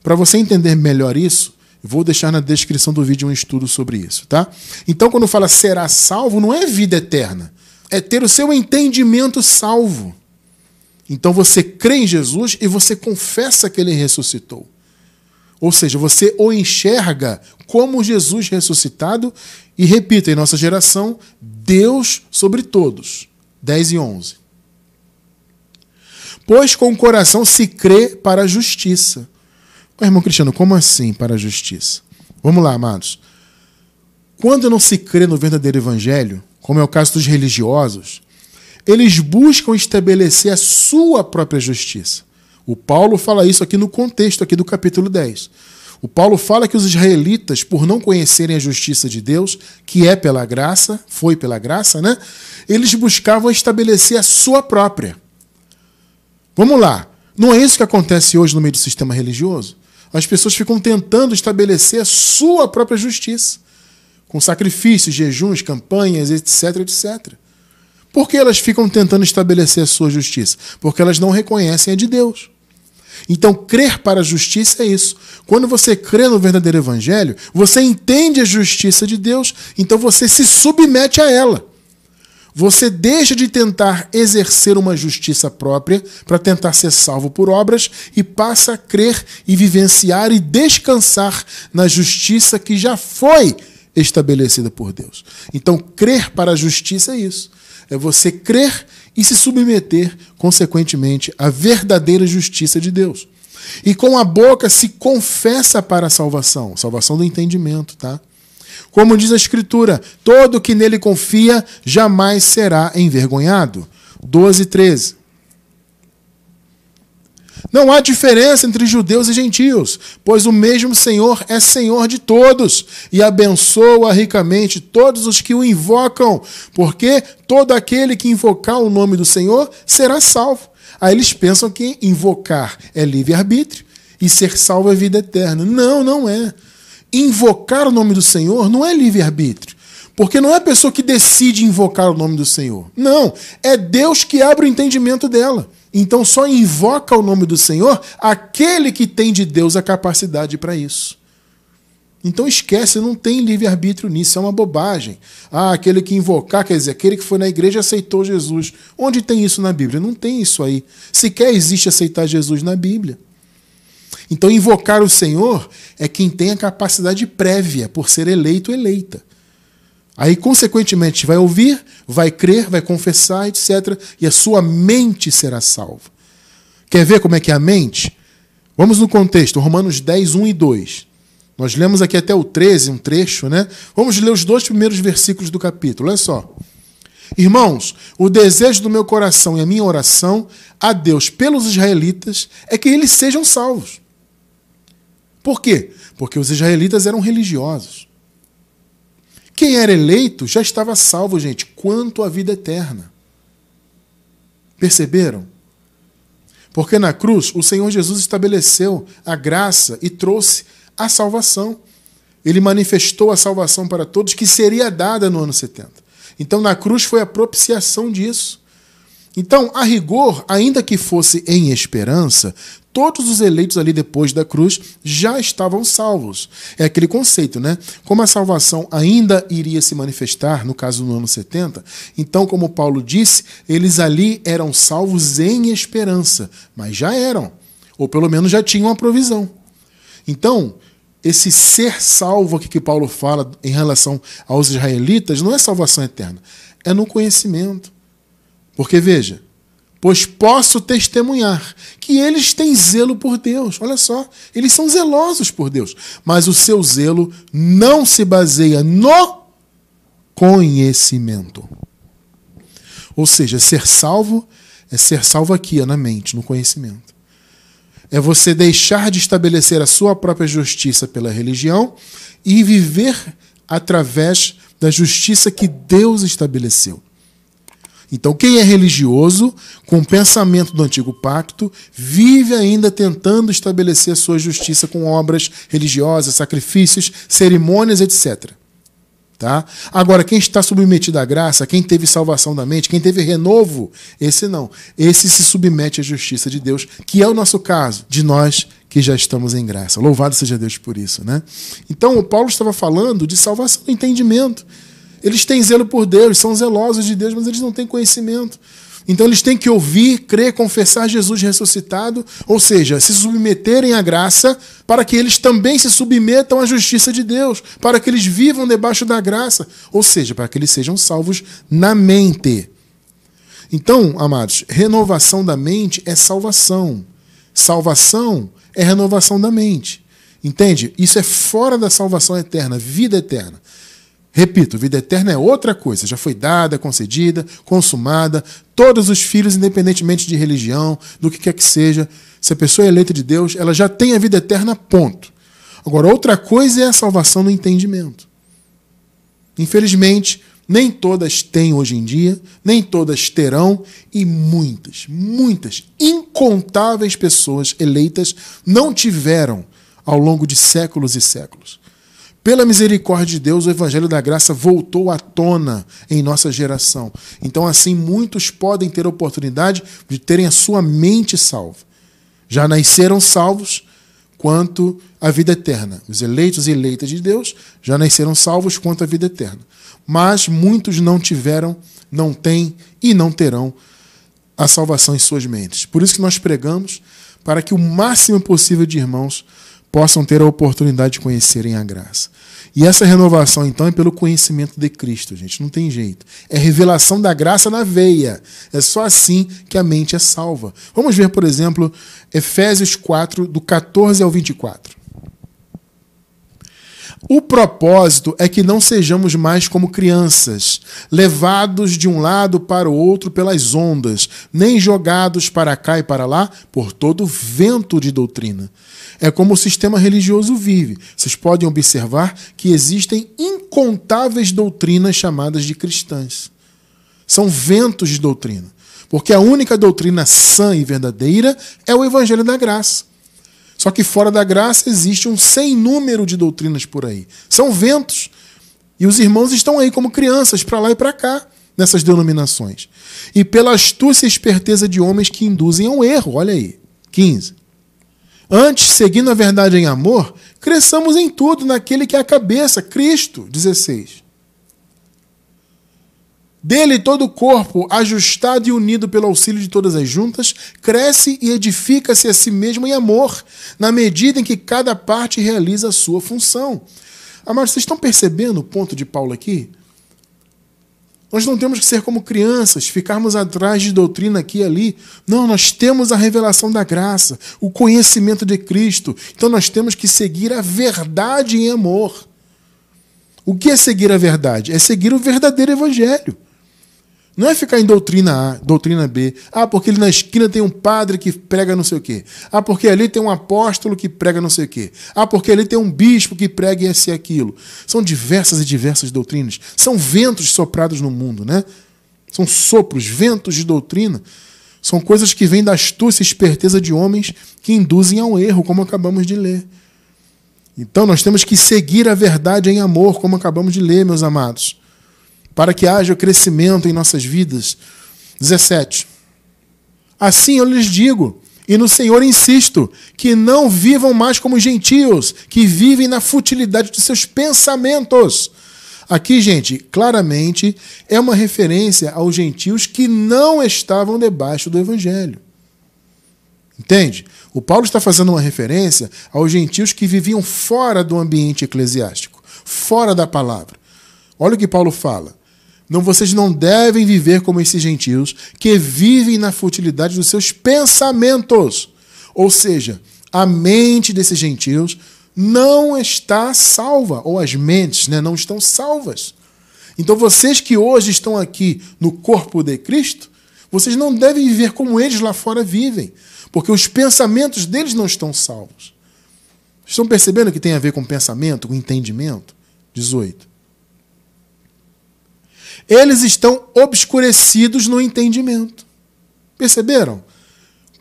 Para você entender melhor isso, eu vou deixar na descrição do vídeo um estudo sobre isso, tá? Então, quando fala será salvo, não é vida eterna, é ter o seu entendimento salvo. Então você crê em Jesus e você confessa que ele ressuscitou. Ou seja, você o enxerga como Jesus ressuscitado e, repito, em nossa geração, Deus sobre todos. 10 e 11. Pois com o coração se crê para a justiça. Irmão Cristiano, como assim para a justiça? Vamos lá, amados. Quando não se crê no verdadeiro evangelho, como é o caso dos religiosos, eles buscam estabelecer a sua própria justiça. O Paulo fala isso aqui no contexto aqui do capítulo 10. O Paulo fala que os israelitas, por não conhecerem a justiça de Deus, que é pela graça, foi pela graça, né? Eles buscavam estabelecer a sua própria. Vamos lá. Não é isso que acontece hoje no meio do sistema religioso? As pessoas ficam tentando estabelecer a sua própria justiça, com sacrifícios, jejuns, campanhas, etc, etc. Por que elas ficam tentando estabelecer a sua justiça? Porque elas não reconhecem a de Deus. Então, crer para a justiça é isso. Quando você crê no verdadeiro evangelho, você entende a justiça de Deus, então você se submete a ela. Você deixa de tentar exercer uma justiça própria para tentar ser salvo por obras e passa a crer e vivenciar e descansar na justiça que já foi estabelecida por Deus. Então, crer para a justiça é isso. É você crer e se submeter, consequentemente, à verdadeira justiça de Deus. E com a boca se confessa para a salvação. Salvação do entendimento, tá? Como diz a Escritura, todo que nele confia jamais será envergonhado. 12, 13. Não há diferença entre judeus e gentios, pois o mesmo Senhor é Senhor de todos e abençoa ricamente todos os que o invocam, porque todo aquele que invocar o nome do Senhor será salvo. Aí eles pensam que invocar é livre-arbítrio e ser salvo é vida eterna. Não, não é. Invocar o nome do Senhor não é livre-arbítrio, porque não é a pessoa que decide invocar o nome do Senhor. Não, é Deus que abre o entendimento dela. Então só invoca o nome do Senhor aquele que tem de Deus a capacidade para isso. Então esquece, não tem livre-arbítrio nisso, é uma bobagem. Ah, aquele que invocar, quer dizer, aquele que foi na igreja e aceitou Jesus. Onde tem isso na Bíblia? Não tem isso aí. Sequer existe aceitar Jesus na Bíblia. Então invocar o Senhor é quem tem a capacidade prévia por ser eleito ou eleita. Aí, consequentemente, vai ouvir, vai crer, vai confessar, etc. E a sua mente será salva. Quer ver como é que é a mente? Vamos no contexto, Romanos 10, 1 e 2. Nós lemos aqui até o 13, um trecho, né? Vamos ler os 2 primeiros versículos do capítulo. Olha só. Irmãos, o desejo do meu coração e a minha oração a Deus pelos israelitas é que eles sejam salvos. Por quê? Porque os israelitas eram religiosos. Quem era eleito já estava salvo, gente, quanto à vida eterna. Perceberam? Porque na cruz o Senhor Jesus estabeleceu a graça e trouxe a salvação. Ele manifestou a salvação para todos que seria dada no ano 70. Então na cruz foi a propiciação disso. Então, a rigor, ainda que fosse em esperança, todos os eleitos ali depois da cruz já estavam salvos. É aquele conceito, né? Como a salvação ainda iria se manifestar, no caso no ano 70, então, como Paulo disse, eles ali eram salvos em esperança, mas já eram, ou pelo menos já tinham a provisão. Então, esse ser salvo aqui que Paulo fala em relação aos israelitas não é salvação eterna, é no conhecimento. Porque, veja, pois posso testemunhar que eles têm zelo por Deus. Olha só, eles são zelosos por Deus, mas o seu zelo não se baseia no conhecimento. Ou seja, ser salvo é ser salvo aqui, na mente, no conhecimento. É você deixar de estabelecer a sua própria justiça pela religião e viver através da justiça que Deus estabeleceu. Então, quem é religioso, com o pensamento do antigo pacto, vive ainda tentando estabelecer a sua justiça com obras religiosas, sacrifícios, cerimônias, etc. Tá? Agora, quem está submetido à graça, quem teve salvação da mente, quem teve renovo, esse não. Esse se submete à justiça de Deus, que é o nosso caso, de nós que já estamos em graça. Louvado seja Deus por isso, né? Então, o Paulo estava falando de salvação do entendimento. Eles têm zelo por Deus, são zelosos de Deus, mas eles não têm conhecimento. Então eles têm que ouvir, crer, confessar Jesus ressuscitado, ou seja, se submeterem à graça, para que eles também se submetam à justiça de Deus, para que eles vivam debaixo da graça, ou seja, para que eles sejam salvos na mente. Então, amados, renovação da mente é salvação. Salvação é renovação da mente. Entende? Isso é fora da salvação eterna, vida eterna. Repito, vida eterna é outra coisa, já foi dada, concedida, consumada, todos os filhos, independentemente de religião, do que quer que seja, se a pessoa é eleita de Deus, ela já tem a vida eterna, ponto. Agora, outra coisa é a salvação no entendimento. Infelizmente, nem todas têm hoje em dia, nem todas terão, e muitas, incontáveis pessoas eleitas não tiveram ao longo de séculos e séculos. Pela misericórdia de Deus, o Evangelho da Graça voltou à tona em nossa geração. Então, assim, muitos podem ter a oportunidade de terem a sua mente salva. Já nasceram salvos quanto à vida eterna. Os eleitos e eleitas de Deus já nasceram salvos quanto à vida eterna. Mas muitos não tiveram, não têm e não terão a salvação em suas mentes. Por isso que nós pregamos para que o máximo possível de irmãos possam ter a oportunidade de conhecerem a graça. E essa renovação, então, é pelo conhecimento de Cristo, gente. Não tem jeito. É revelação da graça na veia. É só assim que a mente é salva. Vamos ver, por exemplo, Efésios 4, do 14 ao 24. O propósito é que não sejamos mais como crianças, levados de um lado para o outro pelas ondas, nem jogados para cá e para lá por todo vento de doutrina. É como o sistema religioso vive. Vocês podem observar que existem incontáveis doutrinas chamadas de cristãs. São ventos de doutrina. Porque a única doutrina sã e verdadeira é o Evangelho da Graça. Só que fora da graça existe um sem número de doutrinas por aí. São ventos. E os irmãos estão aí como crianças, para lá e para cá, nessas denominações. E pela astúcia e esperteza de homens que induzem ao erro. Olha aí. 15. Antes, seguindo a verdade em amor, cresçamos em tudo naquele que é a cabeça, Cristo. 16. Dele todo o corpo, ajustado e unido pelo auxílio de todas as juntas, cresce e edifica-se a si mesmo em amor, na medida em que cada parte realiza a sua função. Amados, vocês estão percebendo o ponto de Paulo aqui? Nós não temos que ser como crianças, ficarmos atrás de doutrina aqui e ali. Não, nós temos a revelação da graça, o conhecimento de Cristo. Então nós temos que seguir a verdade em amor. O que é seguir a verdade? É seguir o verdadeiro evangelho. Não é ficar em doutrina A, doutrina B. Ah, porque ali na esquina tem um padre que prega não sei o quê. Ah, porque ali tem um apóstolo que prega não sei o quê. Ah, porque ali tem um bispo que prega esse e aquilo. São diversas e diversas doutrinas. São ventos soprados no mundo, né? São sopros, ventos de doutrina. São coisas que vêm da astúcia e esperteza de homens que induzem ao erro, como acabamos de ler. Então nós temos que seguir a verdade em amor, como acabamos de ler, meus amados, para que haja o crescimento em nossas vidas. 17. Assim eu lhes digo, e no Senhor insisto, que não vivam mais como gentios, que vivem na futilidade de seus pensamentos. Aqui, gente, claramente é uma referência aos gentios que não estavam debaixo do Evangelho. Entende? O Paulo está fazendo uma referência aos gentios que viviam fora do ambiente eclesiástico, fora da palavra. Olha o que Paulo fala. Não, vocês não devem viver como esses gentios que vivem na futilidade dos seus pensamentos. Ou seja, a mente desses gentios não está salva, ou as mentes, né, não estão salvas. Então vocês que hoje estão aqui no corpo de Cristo, vocês não devem viver como eles lá fora vivem, porque os pensamentos deles não estão salvos. Estão percebendo que tem a ver com pensamento, com entendimento? 18. Eles estão obscurecidos no entendimento. Perceberam?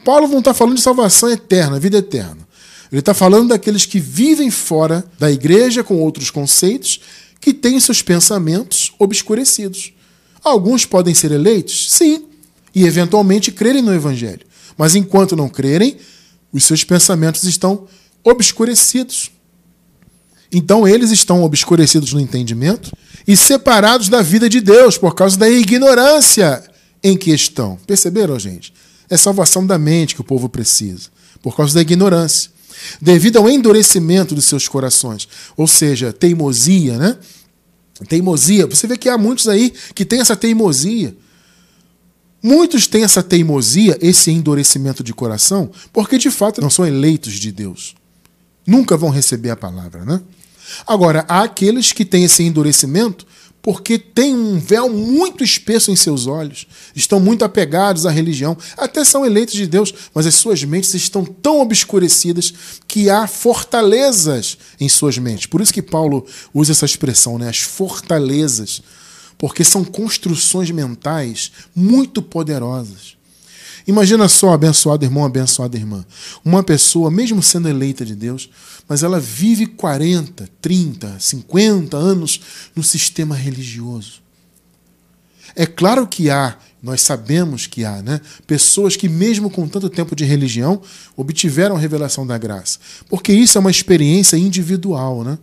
Paulo não está falando de salvação eterna, vida eterna. Ele está falando daqueles que vivem fora da igreja com outros conceitos, que têm seus pensamentos obscurecidos. Alguns podem ser eleitos? Sim. E eventualmente crerem no Evangelho. Mas enquanto não crerem, os seus pensamentos estão obscurecidos. Então eles estão obscurecidos no entendimento e separados da vida de Deus por causa da ignorância em que estão. Perceberam, gente? É salvação da mente que o povo precisa, por causa da ignorância. Devido ao endurecimento dos seus corações, ou seja, teimosia, né? Teimosia. Você vê que há muitos aí que têm essa teimosia. Muitos têm essa teimosia, esse endurecimento de coração, porque de fato não são eleitos de Deus. Nunca vão receber a palavra, né? Agora, há aqueles que têm esse endurecimento porque têm um véu muito espesso em seus olhos, estão muito apegados à religião, até são eleitos de Deus, mas as suas mentes estão tão obscurecidas que há fortalezas em suas mentes. Por isso que Paulo usa essa expressão, né? As fortalezas, porque são construções mentais muito poderosas. Imagina só, abençoado irmão, abençoada irmã, uma pessoa, mesmo sendo eleita de Deus, mas ela vive 40, 30, 50 anos no sistema religioso. É claro que há, nós sabemos que há, né, pessoas que mesmo com tanto tempo de religião obtiveram a revelação da graça, porque isso é uma experiência individual, né?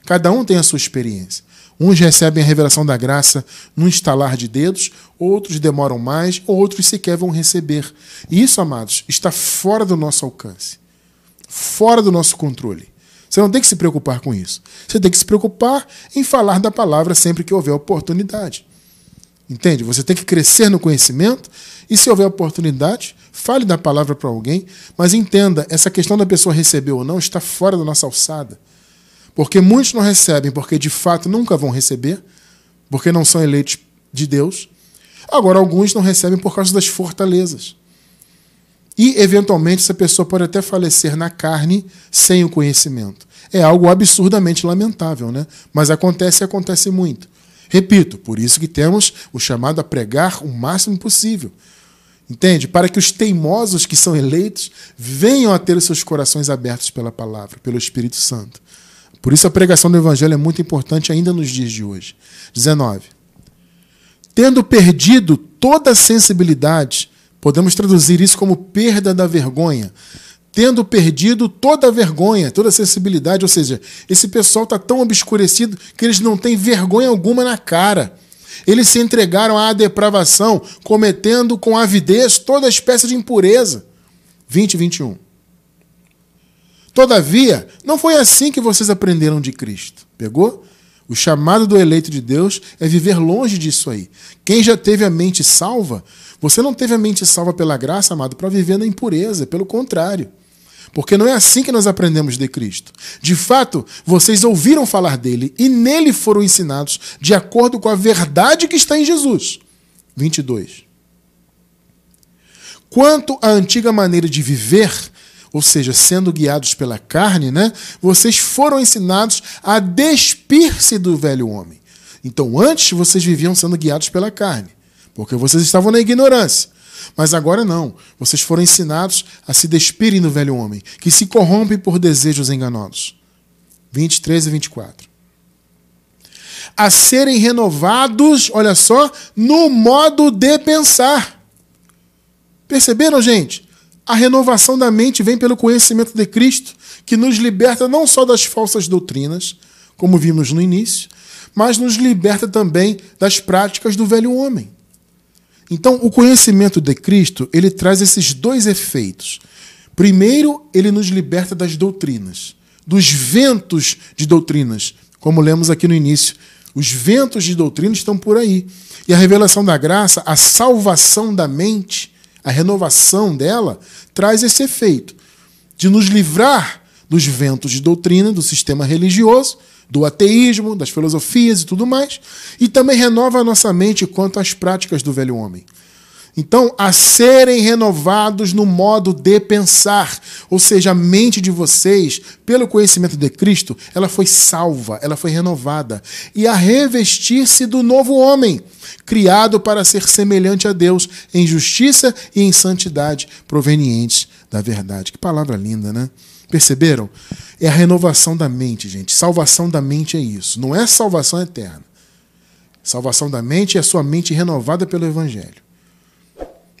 Cada um tem a sua experiência. Uns recebem a revelação da graça num estalar de dedos, outros demoram mais, outros sequer vão receber. E isso, amados, está fora do nosso alcance, fora do nosso controle. Você não tem que se preocupar com isso. Você tem que se preocupar em falar da palavra sempre que houver oportunidade. Entende? Você tem que crescer no conhecimento e, se houver oportunidade, fale da palavra para alguém, mas entenda, essa questão da pessoa receber ou não está fora da nossa alçada. Porque muitos não recebem porque de fato nunca vão receber, porque não são eleitos de Deus. Agora, alguns não recebem por causa das fortalezas. E, eventualmente, essa pessoa pode até falecer na carne sem o conhecimento. É algo absurdamente lamentável, né? Mas acontece e acontece muito. Repito, por isso que temos o chamado a pregar o máximo possível. Entende? Para que os teimosos que são eleitos venham a ter os seus corações abertos pela palavra, pelo Espírito Santo. Por isso a pregação do Evangelho é muito importante ainda nos dias de hoje. 19. Tendo perdido toda a sensibilidade, podemos traduzir isso como perda da vergonha. Tendo perdido toda a vergonha, toda a sensibilidade, ou seja, esse pessoal está tão obscurecido que eles não têm vergonha alguma na cara. Eles se entregaram à depravação, cometendo com avidez toda espécie de impureza. 20 e 21. Todavia, não foi assim que vocês aprenderam de Cristo. Pegou? O chamado do eleito de Deus é viver longe disso aí. Quem já teve a mente salva, você não teve a mente salva pela graça, amado, para viver na impureza. Pelo contrário. Porque não é assim que nós aprendemos de Cristo. De fato, vocês ouviram falar dele e nele foram ensinados de acordo com a verdade que está em Jesus. 22. Quanto à antiga maneira de viver, ou seja, sendo guiados pela carne, né, vocês foram ensinados a despir-se do velho homem. Então, antes vocês viviam sendo guiados pela carne, porque vocês estavam na ignorância. Mas agora não. Vocês foram ensinados a se despirem do velho homem, que se corrompe por desejos enganosos. 23 e 24. A serem renovados, olha só, no modo de pensar. Perceberam, gente? A renovação da mente vem pelo conhecimento de Cristo, que nos liberta não só das falsas doutrinas, como vimos no início, mas nos liberta também das práticas do velho homem. Então, o conhecimento de Cristo, ele traz esses dois efeitos. Primeiro, ele nos liberta das doutrinas, dos ventos de doutrinas, como lemos aqui no início Os ventos de doutrina estão por aí. E a revelação da graça, a salvação da mente, a renovação dela, traz esse efeito de nos livrar dos ventos de doutrina, do sistema religioso, do ateísmo, das filosofias e tudo mais, e também renova a nossa mente quanto às práticas do velho homem. Então, a serem renovados no modo de pensar, ou seja, a mente de vocês, pelo conhecimento de Cristo, ela foi salva, ela foi renovada, e a revestir-se do novo homem, criado para ser semelhante a Deus em justiça e em santidade provenientes da verdade. Que palavra linda, né? Perceberam? É a renovação da mente, gente. Salvação da mente é isso. Não é salvação eterna. Salvação da mente é a sua mente renovada pelo Evangelho.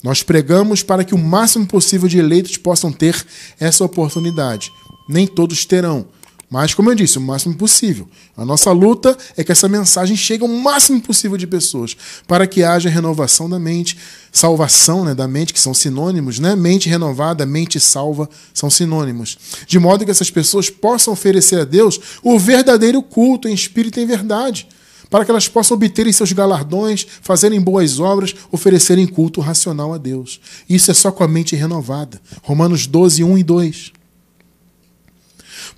Nós pregamos para que o máximo possível de eleitos possam ter essa oportunidade. Nem todos terão, mas, como eu disse, o máximo possível. A nossa luta é que essa mensagem chegue ao máximo possível de pessoas, para que haja renovação da mente, salvação, né, da mente, que são sinônimos, né? Mente renovada, mente salva, são sinônimos. De modo que essas pessoas possam oferecer a Deus o verdadeiro culto em espírito e em verdade, para que elas possam obterem seus galardões, fazerem boas obras, oferecerem culto racional a Deus. Isso é só com a mente renovada. Romanos 12, 1 e 2.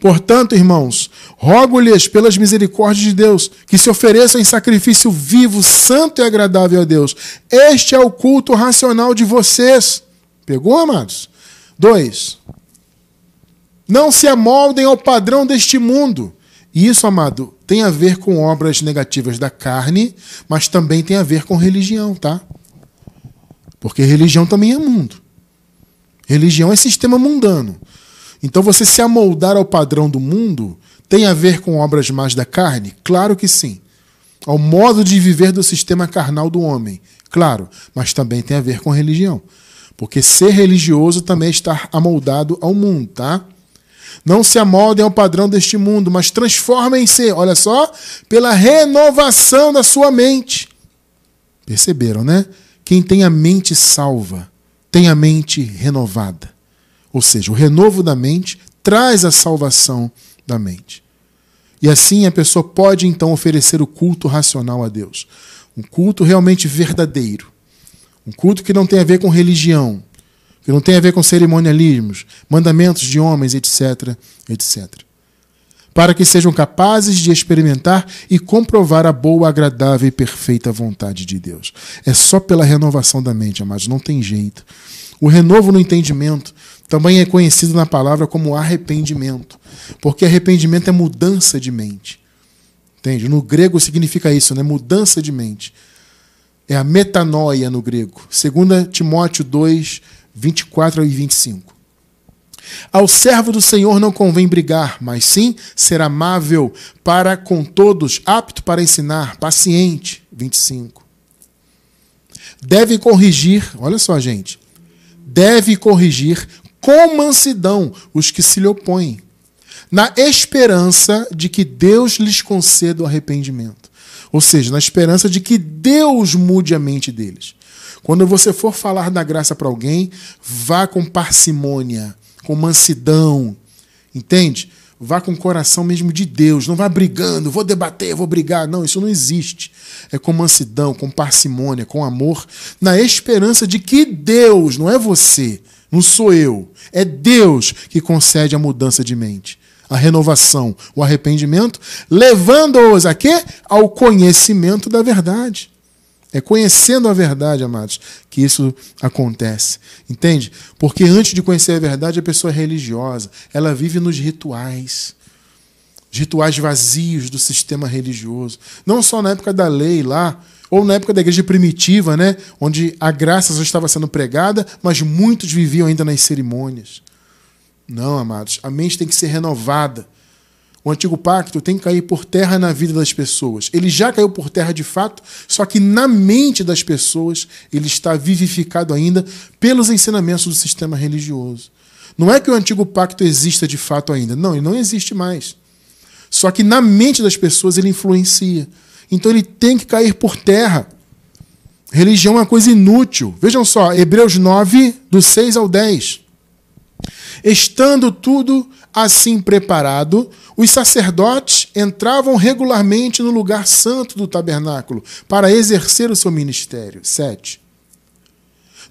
Portanto, irmãos, rogo-lhes pelas misericórdias de Deus, que se ofereçam em sacrifício vivo, santo e agradável a Deus. Este é o culto racional de vocês. Pegou, amados? 2. Não se amoldem ao padrão deste mundo. E isso, amado, tem a ver com obras negativas da carne, mas também tem a ver com religião, tá? Porque religião também é mundo. Religião é sistema mundano. Então você se amoldar ao padrão do mundo tem a ver com obras mais da carne? Claro que sim. Ao modo de viver do sistema carnal do homem? Claro, mas também tem a ver com religião. Porque ser religioso também é estar amoldado ao mundo, tá? Não se amoldem ao padrão deste mundo, mas transformem-se, olha só, pela renovação da sua mente. Perceberam, né? Quem tem a mente salva, tem a mente renovada. Ou seja, o renovo da mente traz a salvação da mente. E assim a pessoa pode então oferecer o culto racional a Deus. Um culto realmente verdadeiro. Um culto que não tem a ver com religião, que não tem a ver com cerimonialismos, mandamentos de homens, etc., etc. Para que sejam capazes de experimentar e comprovar a boa, agradável e perfeita vontade de Deus. É só pela renovação da mente, amados, não tem jeito. O renovo no entendimento também é conhecido na palavra como arrependimento, porque arrependimento é mudança de mente. Entende? No grego significa isso, né? Mudança de mente. É a metanoia no grego. 2 Timóteo 2, 24 e 25. Ao servo do Senhor não convém brigar, mas sim ser amável para com todos, apto para ensinar, paciente. 25. Deve corrigir, olha só, gente, deve corrigir com mansidão os que se lhe opõem, na esperança de que Deus lhes conceda o arrependimento. Ou seja, na esperança de que Deus mude a mente deles. Quando você for falar da graça para alguém, vá com parcimônia, com mansidão, entende? Vá com o coração mesmo de Deus, não vá brigando, vou debater, vou brigar. Não, isso não existe. É com mansidão, com parcimônia, com amor, na esperança de que Deus, não é você, não sou eu, é Deus que concede a mudança de mente, a renovação, o arrependimento, levando-os a quê? Ao conhecimento da verdade. É conhecendo a verdade, amados, que isso acontece. Entende? Porque antes de conhecer a verdade, a pessoa é religiosa. Ela vive nos rituais. Os rituais vazios do sistema religioso. Não só na época da lei lá, ou na época da igreja primitiva, né, onde a graça já estava sendo pregada, mas muitos viviam ainda nas cerimônias. Não, amados, a mente tem que ser renovada. O antigo pacto tem que cair por terra na vida das pessoas. Ele já caiu por terra de fato, só que na mente das pessoas ele está vivificado ainda pelos ensinamentos do sistema religioso. Não é que o antigo pacto exista de fato ainda. Não, ele não existe mais. Só que na mente das pessoas ele influencia. Então ele tem que cair por terra. Religião é uma coisa inútil. Vejam só, Hebreus 9, do 6 ao 10. Estando tudo assim preparado, os sacerdotes entravam regularmente no lugar santo do tabernáculo para exercer o seu ministério. 7.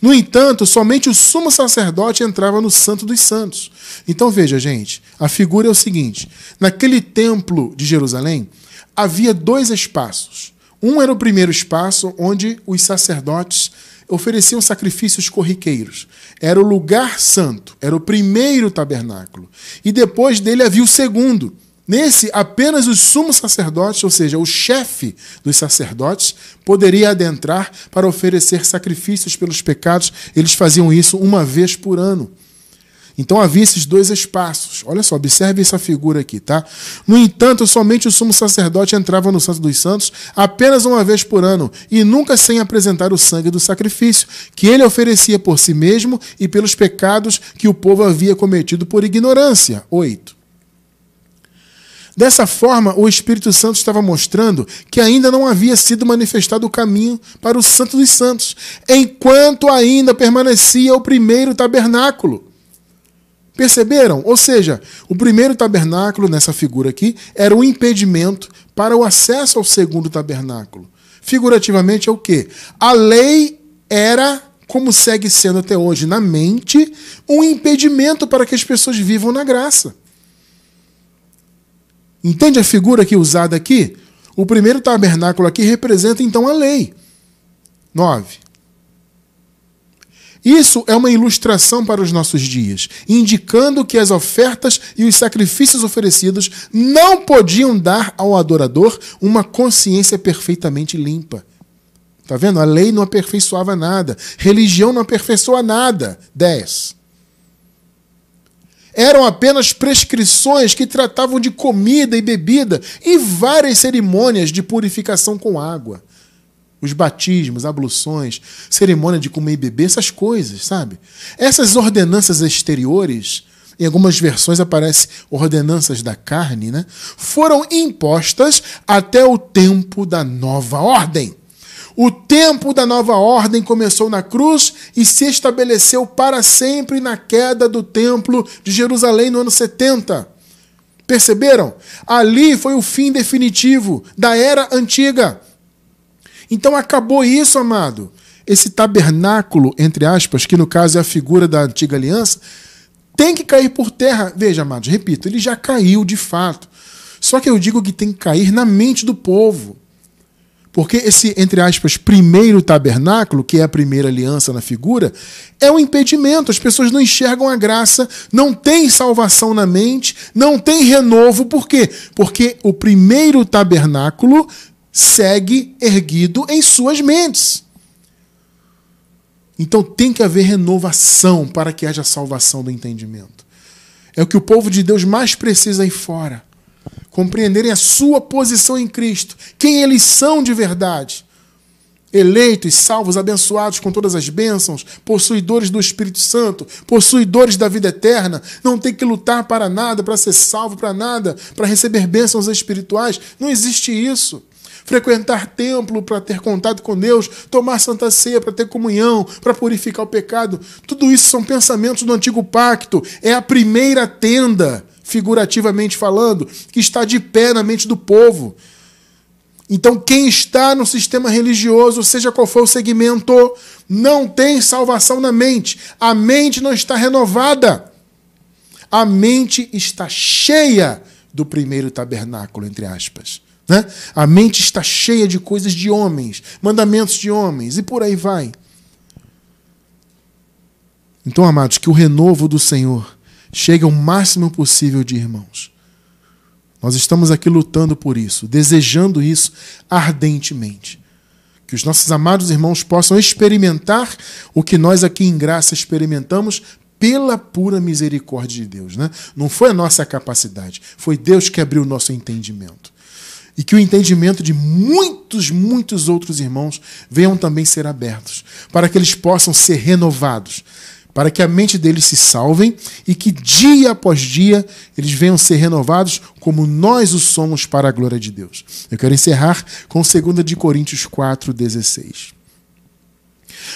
No entanto, somente o sumo sacerdote entrava no Santo dos Santos. Então veja, gente, a figura é o seguinte. Naquele templo de Jerusalém, havia 2 espaços. Um era o primeiro espaço onde os sacerdotes ofereciam sacrifícios corriqueiros. Era o lugar santo, era o primeiro tabernáculo. E depois dele havia o segundo. Nesse, apenas os sumos sacerdotes, ou seja, o chefe dos sacerdotes, poderia adentrar para oferecer sacrifícios pelos pecados. Eles faziam isso uma vez por ano. Então havia esses 2 espaços. Olha só, observe essa figura aqui, tá? No entanto, somente o sumo sacerdote entrava no Santo dos Santos apenas uma vez por ano e nunca sem apresentar o sangue do sacrifício, que ele oferecia por si mesmo e pelos pecados que o povo havia cometido por ignorância. 8. Dessa forma, o Espírito Santo estava mostrando que ainda não havia sido manifestado o caminho para o Santo dos Santos, enquanto ainda permanecia o primeiro tabernáculo. Perceberam? Ou seja, o primeiro tabernáculo, nessa figura aqui, era um impedimento para o acesso ao segundo tabernáculo. Figurativamente é o quê? A lei era, como segue sendo até hoje na mente, um impedimento para que as pessoas vivam na graça. Entende a figura aqui usada aqui? O primeiro tabernáculo aqui representa então a lei. 9. Isso é uma ilustração para os nossos dias, indicando que as ofertas e os sacrifícios oferecidos não podiam dar ao adorador uma consciência perfeitamente limpa. Está vendo? A lei não aperfeiçoava nada. Religião não aperfeiçoa nada. 10. Eram apenas prescrições que tratavam de comida e bebida e várias cerimônias de purificação com água. Os batismos, abluções, cerimônia de comer e beber, essas coisas, sabe? Essas ordenanças exteriores, em algumas versões aparece ordenanças da carne, né? Foram impostas até o tempo da nova ordem. O tempo da nova ordem começou na cruz e se estabeleceu para sempre na queda do templo de Jerusalém no ano 70. Perceberam? Ali foi o fim definitivo da era antiga. Então acabou isso, amado. Esse tabernáculo, entre aspas, que no caso é a figura da antiga aliança, tem que cair por terra. Veja, amados, repito, ele já caiu de fato. Só que eu digo que tem que cair na mente do povo. Porque esse, entre aspas, primeiro tabernáculo, que é a primeira aliança na figura, é um impedimento. As pessoas não enxergam a graça, não tem salvação na mente, não tem renovo. Por quê? Porque o primeiro tabernáculo segue erguido em suas mentes. Então tem que haver renovação para que haja salvação do entendimento. É o que o povo de Deus mais precisa aí fora. Compreenderem a sua posição em Cristo, quem eles são de verdade. Eleitos, salvos, abençoados com todas as bênçãos, possuidores do Espírito Santo, possuidores da vida eterna, não tem que lutar para nada, para ser salvo para nada, para receber bênçãos espirituais. Não existe isso. Frequentar templo para ter contato com Deus, tomar santa ceia para ter comunhão, para purificar o pecado. Tudo isso são pensamentos do antigo pacto. É a primeira tenda, figurativamente falando, que está de pé na mente do povo. Então quem está no sistema religioso, seja qual for o segmento, não tem salvação na mente. A mente não está renovada. A mente está cheia do primeiro tabernáculo, entre aspas. Né? A mente está cheia de coisas de homens, mandamentos de homens, e por aí vai. Então, amados, que o renovo do Senhor chegue ao máximo possível de irmãos. Nós estamos aqui lutando por isso, desejando isso ardentemente. Que os nossos amados irmãos possam experimentar o que nós aqui em graça experimentamos pela pura misericórdia de Deus. Né? Não foi a nossa capacidade, foi Deus que abriu o nosso entendimento. E que o entendimento de muitos outros irmãos venham também ser abertos, para que eles possam ser renovados, para que a mente deles se salvem e que dia após dia eles venham ser renovados como nós o somos para a glória de Deus. Eu quero encerrar com 2 de Coríntios 4:16.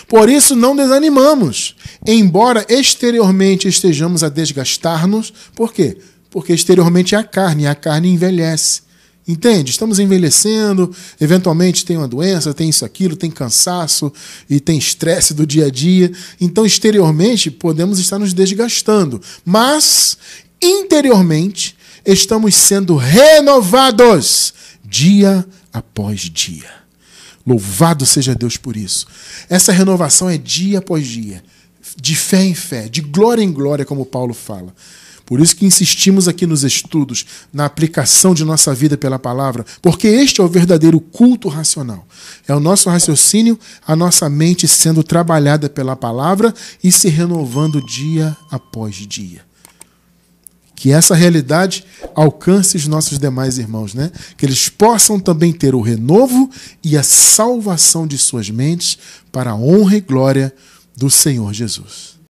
Por isso não desanimamos, embora exteriormente estejamos a desgastar-nos. Por quê? Porque exteriormente é a carne, e a carne envelhece. Entende? Estamos envelhecendo, eventualmente tem uma doença, tem isso, aquilo, tem cansaço e tem estresse do dia a dia. Então, exteriormente, podemos estar nos desgastando. Mas, interiormente, estamos sendo renovados dia após dia. Louvado seja Deus por isso. Essa renovação é dia após dia, de fé em fé, de glória em glória, como Paulo fala. Por isso que insistimos aqui nos estudos, na aplicação de nossa vida pela palavra, porque este é o verdadeiro culto racional. É o nosso raciocínio, a nossa mente sendo trabalhada pela palavra e se renovando dia após dia. Que essa realidade alcance os nossos demais irmãos, né? Que eles possam também ter o renovo e a salvação de suas mentes para a honra e glória do Senhor Jesus.